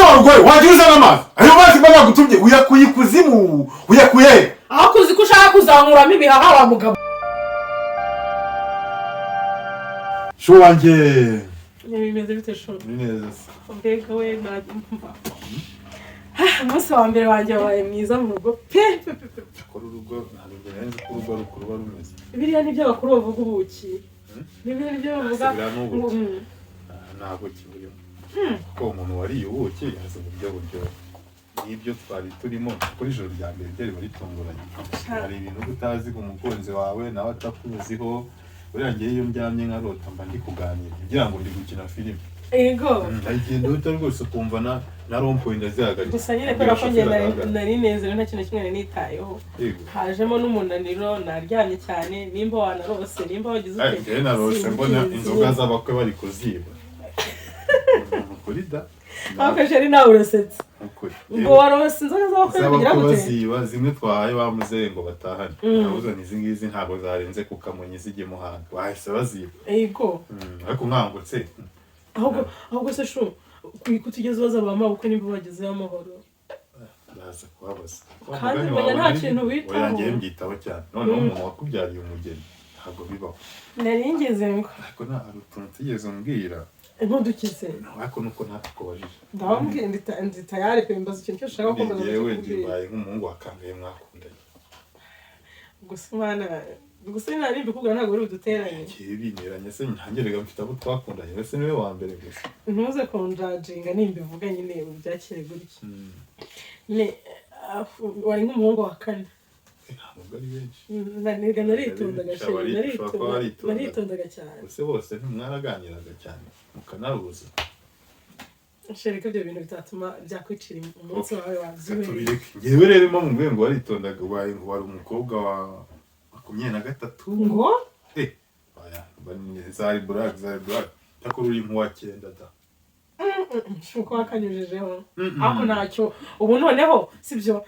Sorgwe wagize n'amazi ayo mazi baba gutumye uyakuye ikuzimu uyakuye aho kuzi ko ushaka kuzamuramo ibihaha wa mugabo sho wanje bimeze bite sho neza mbega we ndumva umunsi wa mbere wanjye wabaye mwiza mu rugo pe kora urugo ntabwo birenze ko urugo rukuruba rumeze biriya nibyo bakuru bavuga ubuki nibyo bavuga ntabwo kiburimo ko umuntu wariye ubuki yaza uburyo n'ibyo twari turimo kuri ijoro rya mbere byari bari tunguranye hari ibintu utazi ku mukunzi wawe nawe atakuziho buriya ngiye iyo ndyamye nkarota mba ndi kuganira kugira ngo ndi gukina filime ego agenda uta rwose ukumva na rompoint ndazihagarika gusa nyine kubera ko ngenda nari neza nta kintu kimwe nitayeho hajemo n'umunaniro naryamye cyane nimba wanarose nimba wagize ute narose mbona inzoga z'abakwe bari kuziba kuri da akajeri nawe urasetse ngo warose inzoga z'abakwe kugira ngo baziba zimwe twahaye bamuze ngo batahane nabuze nizi ngizi ntabwo zarenze ku Kamonyi zijye Muhanga bahise baziba ego ariko nkangutse ahubwo se sho kutugeze baza bamabukwe nimba bagezeho amahoro baza kubabaza kandi menya nta kintu witaho oyangiye mbyitaho cyane none umuntu wakubyariye umugeni ntabwo bibaho nari ngeze ngo ariko nta utuntu tugeze umbwira ntudukize ariko nuko ntakubajije ndabambwiye ndi tayari pe mbaza ikintu cyose ushaka kumbaza yewe ndibaye nk'umuhungu wakangaye mwakundanye gusa nari mbikubwira ntabwo uri buduteranye kibineranye se ntangerega mfite abo twakundanye wese niwe wa mbere gusa ntuze kunjajinga nimbivuga nyine byakire gutya nyine wari nk'umuhungu wa kane ntabwo ari benshi naritondaga cyane bose bose ntimwaraganiraga cyane mukanaruza shereka ibyo bintu bitatuma byakwicira umunsi wawe wazuye ngewe rero mu ngo waritondaga ubaye ngo wari umukobwa wa 23 ngo zari black takuru uri mu wa 9 da shuko wakanyujejeho ako ntacyo ubu noneho sibyo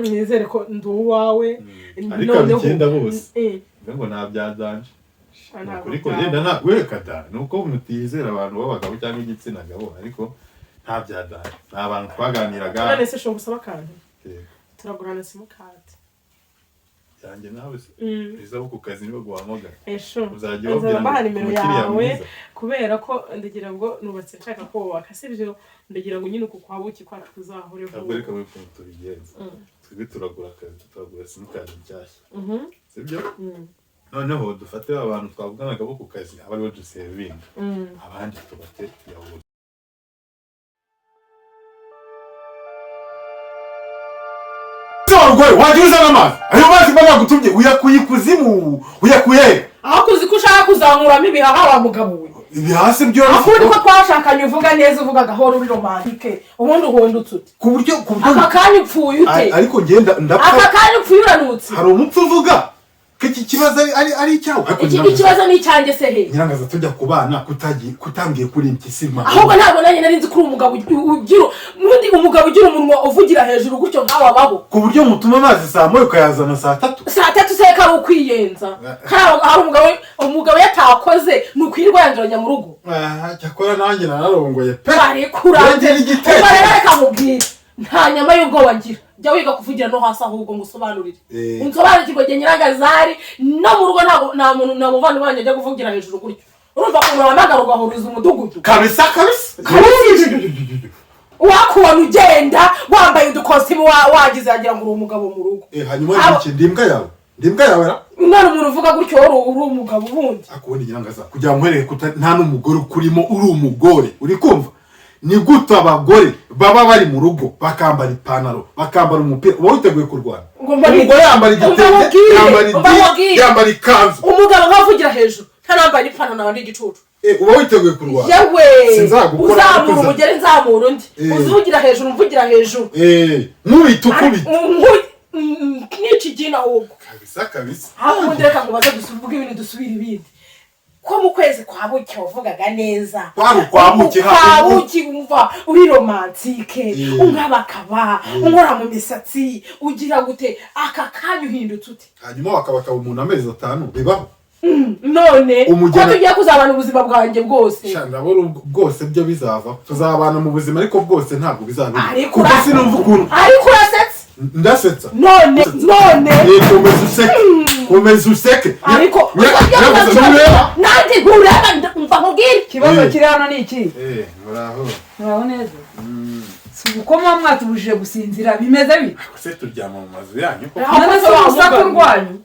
nizere ko nduwawe noneho cyenda bose ngo nta byadanje kuri ko yenda na wekada nuko mutizera abantu babagabo cyangwa igitsina gabo ariko nta byadanje n'abantu twaganiraga none se sho gusaba kantu turagurana simukadi yanjye nawe iza ku kazi niba guhamagara uzajya wabwira nimero yawe kubera ko ndagira ngo nubatse nshaka ko wubaka sibyo ndagira ngo nyine uko kwabuki kwacu kuzahoreho ntabwo reka we funtu bigenze twebwe turagura akazi turagura simukadi nshyashya sibyo noneho dufate abantu twavuganaga bo ku kazi abariho dusevinga abandi tubate tuyabuze Sorgwe wagize n'amazi ayo mazi baba gutumye uyakuye ikuzimu uyakuye aho kuzi ko ushaka kuzamuramo ibihaha wa mugabo we ibihasi byo akundi ko twashakanye uvuga neza uvuga gahoro uri romantike ubundi uhondutse ute ku buryo aka kanya upfuye ute ariko ngenda ndapfa aka kanya upfuye uranutse hari umupfu uvuga kiki kibazo ari icyawe iki kibazo ni icyanjye se he nyirangaza tujya kubana kutangiye kuri impyisima ahubwo ntabwo nanjye nari nzi ko umugabo ugira n'undi umugabo ugira umunwa uvugira hejuru gutyo nkawe abaho ku buryo mutuma amazi saa moya ukayazana saa 3 se kari ukwiyenza hari umugabo yatakoze nukwirwa yanduranya mu rugo cyakora nanjye nararongoye pe bari kuranje reka mubwire nta nyama y'ubwoba ngira jya wiga kuvugira no hasi ahubwo ngusobanurire unsobanukirwe gihe nyirangazari no mu rugo nta muntu namuvana banje ajya kuvugira hejuru gutyo urumva ko uramagara ugahuriza umudugudu kabisa wakubona ugenda wambaye udukositimu wagize yagira ngo uri umugabo mu rugo hanyuma iki ndimbwa yawe umwana umuntu uvuga gutyo uri umugabo ubundi akubona nyirangaza kugira ngo nkwereke nta n'umugore ukurimo uri umugore uri kumva ni gute abagore baba bari mu rugo bakambara ipantaro bakambara umupira uba witeguye kurwana umugore yambara igitenge yambara ikanzu umugabo nkavugira hejuru ntarambaye ipantaro n'abandi igicucu uba witeguye kurwana yewe uzamura umugere nzamura undi uzuvugira hejuru mvugira hejuru nkubita ukubita n'ikigina ahubwo kabisa ubundi reka ngo baze dusuvuge ibintu dusubira ibindi ko mu kwezi kwa buki wavugaga neza kwa buki umva uri romantike ungabakaba ungora mu misatsi ugira gute aka kanya uhindutse uti hanyuma wakabaka umuntu amezi 5 bibaho none ko tugiye kuzabana ubuzima bwanjye bwose ndabona bwose byo bizava tuzabana mu buzima ariko bwose ntabwo bizaba ariko sinumva ukuntu ariko urasetsa ndasetsa none komeza useke ariko nanjye ntureba mva nkubwire ikibazo kiri hano ni iki muraho neza si uko muba mwatubujije gusinzira bimeze bite se turyama mu mazu yanyu none se urusaku rwanyu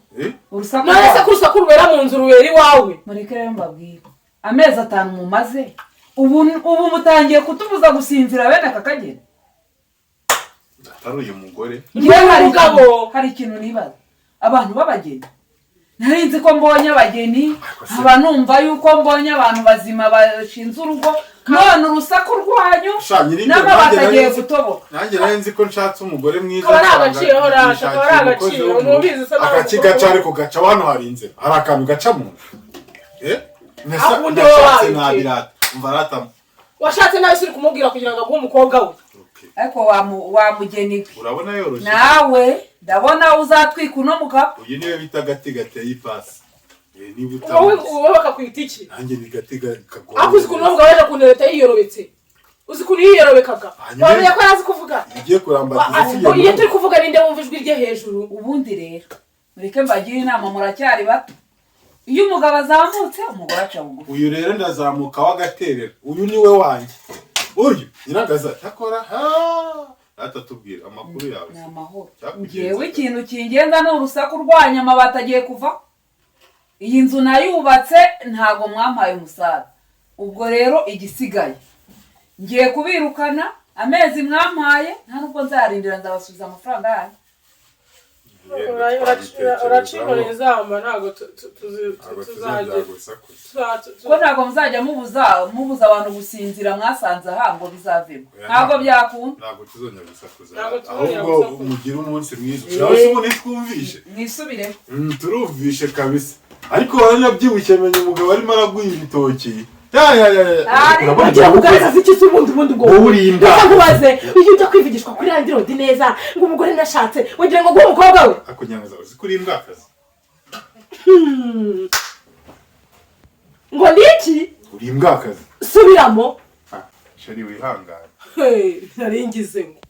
none se ko urusaku rubera mu nzu rubera iwawe mureke rero mbabwire amezi 5 mumaze ubu mutangiye kutubuza gusinzira bene aka kageni atari uyu mugore hari ikintu nibaza abantu b'abageni nari nzi ko mbonye abageni nkaba numva yuko mbonye abantu bazima bashinze urugo none urusaku rwanyu nabo batagiye gutoboka nanjye nari nzi ko nshatse umugore mwiza kaba ari agaciro rasha kaba ari agaciro nubizi se agaci gaca ariko gaca hano hari inzira hari akantu gaca mu washatse nawe siri kumubwira kugira ngo aguhe umukobwa we ariko wa mugeni urabona yoroshye nawe ndabona uzatwika uno mugabo uyu niwe bita agati gateye ipasi wowe bakakwita iki nanjye ni gati kagomba ako uzi ukuntu bavuga waje kuntereta yiyorobetse uzi ukuntu yiyorobekaga wamenya ko arazi kuvuga ugiye kurambagiza iyo turi kuvuga ninde wumva ijwi rye hejuru ubundi rero mureke mbagire inama muracyari bato iyo umugabo azamutse umugore aca bugufi uyu rero ndazamuka w'agaterera uyu niwe wanjye uyu nyiragaza takora atatubwira amakuru yawe ni amahoro ngewe ikintu kingenda ni urusaku rwanyu amabati agiye kuva iyi nzu nayubatse ntago mwampaye umusaza ubwo rero igisigaye ngiye kubirukana amezi mwampaye nta nubwo nzarindira nzabasubiza amafaranga yanyu uracibona izamba ntabwo tuzajya ko ntabwo muzajya mubuza abantu gusinzira mwasanze aha ngo bizavemo ntabwo byakunda ntabwo tuzongera gusakuza ahubwo umugire umunsi mwiza nawe se ubu nitwumvishe mwisubire turumvishe kabisa ariko waranabyibushye menya umugabo arimo araguha ibitoki ugira kugaragaza iki se ubundi ubwo reka nkubaze iyo ujya kwivugishwa kuri randirodi neza ngo umugore nashatse ugira ngo guhe umukobwa we akunyangaza uzi kuri imbwakazi ngo ni iki uri imbwakazi subiramo shari wihangane nari ngize ngo